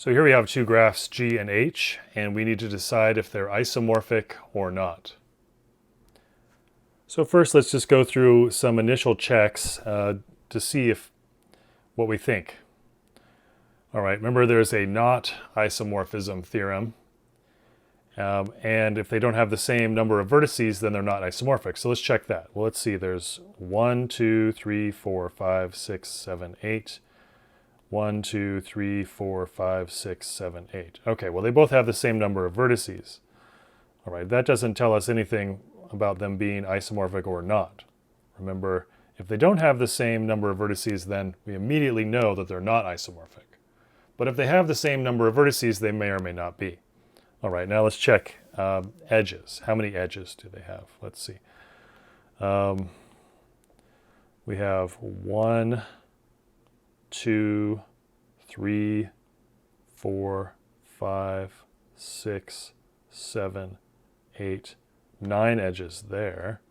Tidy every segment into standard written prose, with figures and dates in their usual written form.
So here we have two graphs, G and H, and we need to decide if they're isomorphic or not. So first, let's just go through some initial checks to see what we think. All right, remember there's a not isomorphism theorem, and if they don't have the same number of vertices, then they're not isomorphic. So let's check that. Well, let's see, there's 1, 2, 3, 4, 5, 6, 7, 8. 1, 2, 3, 4, 5, 6, 7, 8. Okay, well, they both have the same number of vertices. All right, that doesn't tell us anything about them being isomorphic or not. Remember, if they don't have the same number of vertices, then we immediately know that they're not isomorphic. But if they have the same number of vertices, they may or may not be. All right, now let's check edges. How many edges do they have? Let's see. We have 1, 2, 3, 4, 5, 6, 7, 8, 9 edges there.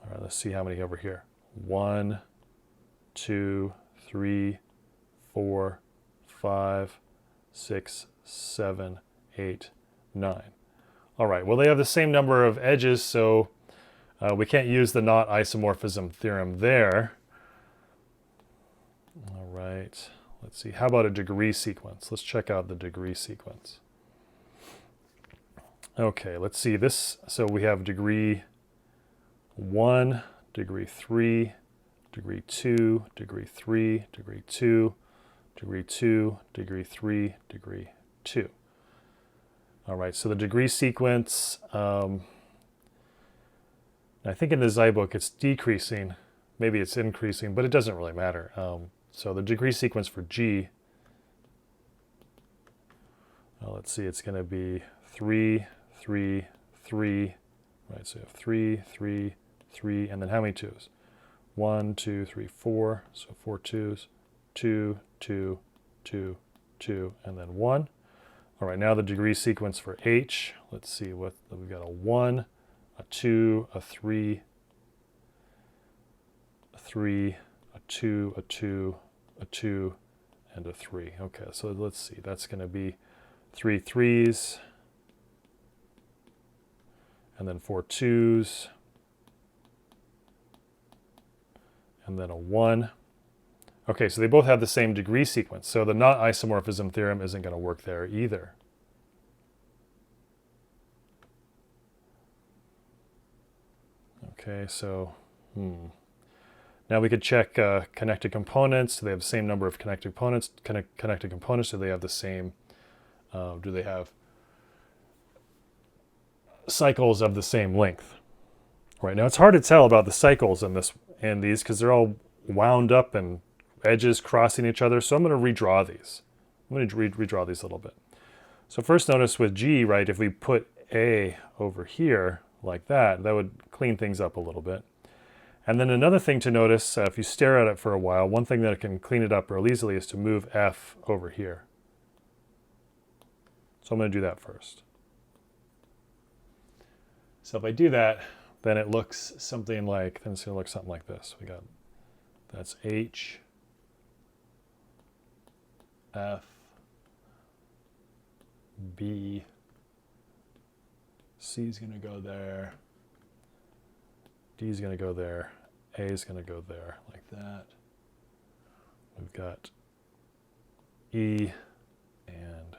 All right, let's see how many over here. 1, 2, 3, 4, 5, 6, 7, 8, 9. All right, well, they have the same number of edges, so we can't use the not isomorphism theorem there. All right, let's see. How about a degree sequence? Let's check out the degree sequence. Okay, let's see this. So we have degree 1, degree 3, degree 2, degree 3, degree 2, degree 2, degree 3, degree 2. All right, so the degree sequence, I think in the Xi book it's decreasing. Maybe it's increasing, but it doesn't really matter. So the degree sequence for G, let's see, it's going to be 3, 3, 3, right? So you have 3, 3, 3, and then how many 2s? 1, 2, 3, 4, so 4 2s, 2, 2, 2, 2, and then 1. All right, now the degree sequence for H, let's see, we've got a 1, a 2, a 3, a 3, a 2, a 2, a 2, and a 3. Okay, so let's see, that's going to be 3 3s, and then 4 2s, and then a 1. Okay, so they both have the same degree sequence, so the not isomorphism theorem isn't going to work there either. Okay, so, now we could check connected components. Do they have the same number of connected components? Connected components, do they have the same, do they have cycles of the same length? Right, now it's hard to tell about the cycles in these because they're all wound up and edges crossing each other. So I'm going to redraw these. I'm going to redraw these a little bit. So first notice with G, right, if we put A over here like that, that would clean things up a little bit. And then another thing to notice, if you stare at it for a while, one thing that can clean it up real easily is to move F over here. So I'm going to do that first. So if I do that, then it looks something like, then it's going to look something like this. We got, that's H, F, B, C is going to go there, D is going to go there, A is going to go there, like that. We've got E and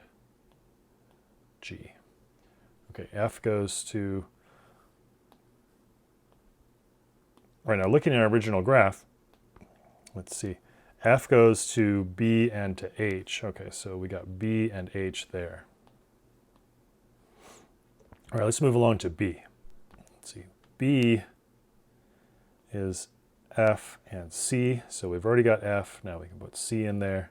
G. Okay, F goes to, all right, now looking at our original graph, let's see, F goes to B and to H. Okay, so we got B and H there. All right, let's move along to B. Let's see, B is F and C. So we've already got F. Now we can put C in there.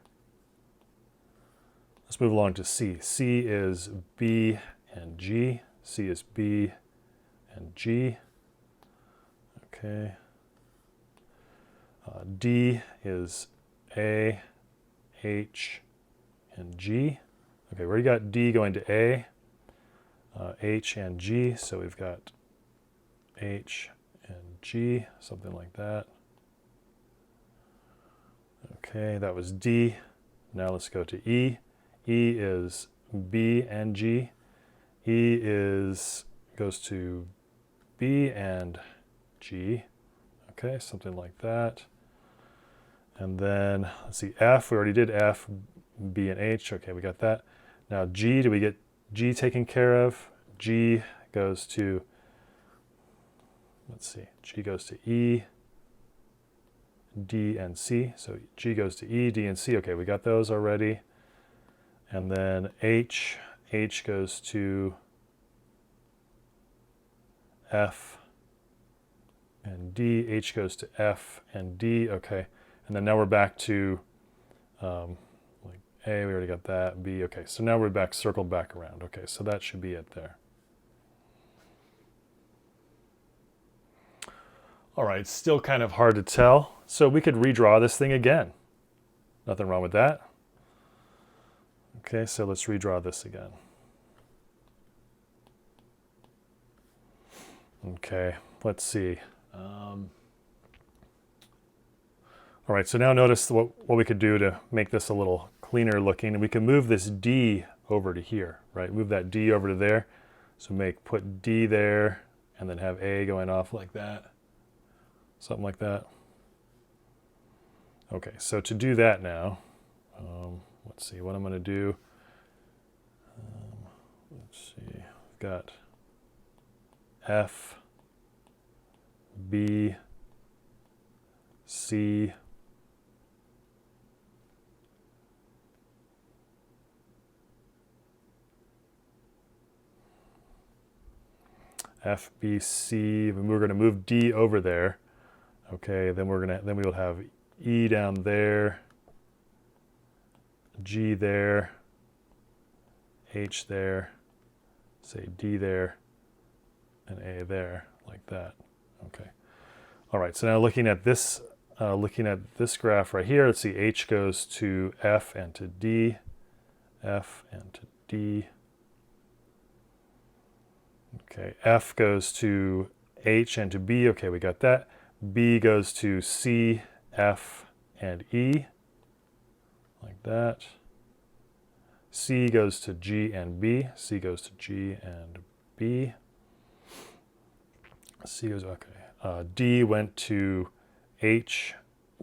Let's move along to C. C is B and G. C is B and G. Okay. D is A, H, and G. Okay, we already got D going to A, H, and G. So we've got H and G, something like that. Okay, that was D. Now let's go to E. E is B and G. E goes to B and G. Okay, something like that. And then, let's see, F, we already did F, B and H. Okay, we got that. Now G, do we get G taken care of? G goes to, let's see, G goes to E, D, and C. So G goes to E, D, and C. Okay, we got those already. And then H goes to F and D. H goes to F and D. Okay, and then now we're back to like A, we already got that, B. Okay, so now we're back, circled back around. Okay, so that should be it there. All right, still kind of hard to tell. So we could redraw this thing again. Nothing wrong with that. Okay, so let's redraw this again. Okay, let's see. All right, so now notice what we could do to make this a little cleaner looking. We can move this D over to here, right? Move that D over to there. So put D there and then have A going off like that. Something like that. Okay, so to do that now, let's see what I'm going to do. Let's see, I've got F, B, C, F, B, C, and we're going to move D over there. Okay, then we will have E down there, G there, H there, say D there, and A there, like that. Okay. All right, so now looking at this graph right here, let's see, H goes to F and to D, F and to D. Okay, F goes to H and to B. Okay, we got that. B goes to C, F, and E, like that. C goes to G and B. C goes to G and B. C goes, okay. D went to H,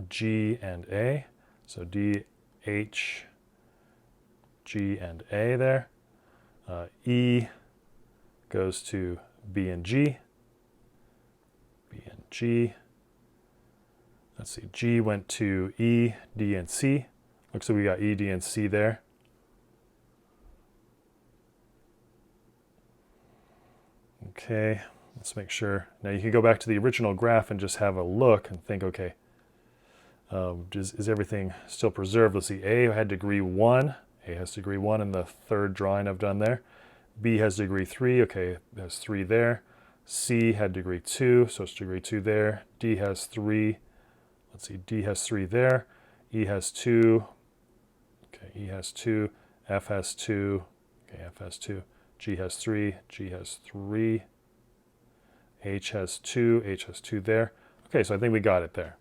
G, and A. So D, H, G, and A there. E goes to B and G. B and G. Let's see, G went to E, D, and C. Looks like we got E, D, and C there. Okay, let's make sure. Now you can go back to the original graph and just have a look and think, okay, is everything still preserved? Let's see, A had degree 1. A has degree 1 in the third drawing I've done there. B has degree 3. Okay, there's 3 there. C had degree 2, so it's degree 2 there. D has 3. Let's see, D has 3 there. E has 2. Okay, E has 2. F has 2. Okay, F has 2. G has 3. G has 3. H has 2. H has 2 there. Okay, so I think we got it there.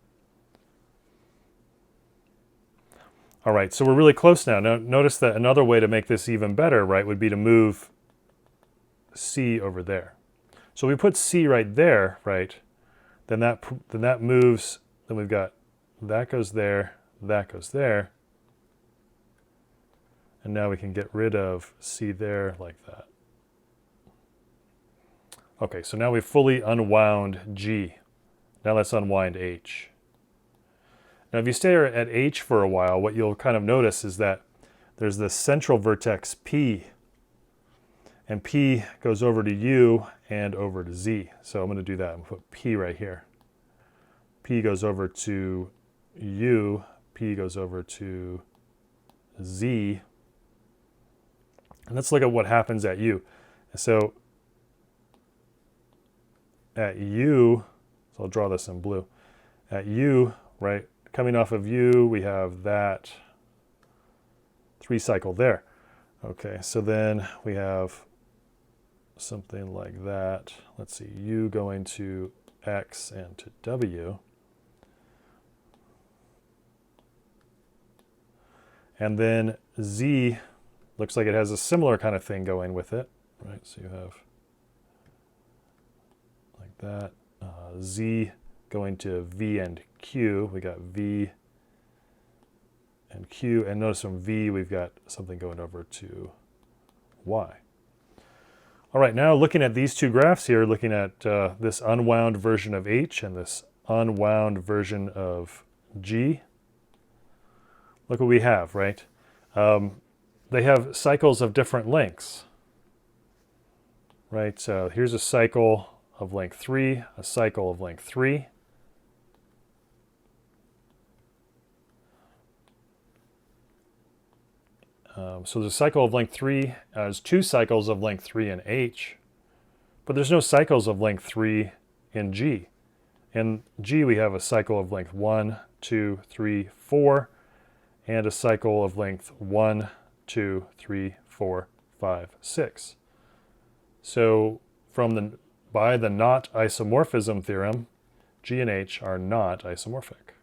All right, so we're really close now. Now, notice that another way to make this even better, right, would be to move C over there. So we put C right there, right? Then that moves. Then we've got that goes there, that goes there, and now we can get rid of C there like that. Okay, so now we've fully unwound G. Now let's unwind H. Now if you stay at H for a while, what you'll kind of notice is that there's this central vertex P, and P goes over to U and over to Z. So I'm going to do that. I'm going to put P right here. P goes over to U, P goes over to Z. And let's look at what happens at U. So at U, so I'll draw this in blue. At U, right, coming off of U, we have that 3 cycle there. Okay, so then we have something like that. Let's see, U going to X and to W. And then Z looks like it has a similar kind of thing going with it, right? So you have like that, Z going to V and Q. We got V and Q, and notice from V we've got something going over to Y. All right, now looking at these two graphs here, looking at this unwound version of H and this unwound version of G, look what we have, right? They have cycles of different lengths, right? So here's a cycle of length 3, a cycle of length 3. So the cycle of length 3 is 2 cycles of length 3 in H, but there's no cycles of length 3 in G. In G we have a cycle of length 1, 2, 3, 4, and a cycle of length 1, 2, 3, 4, 5, 6. So by the not isomorphism theorem, G and H are not isomorphic.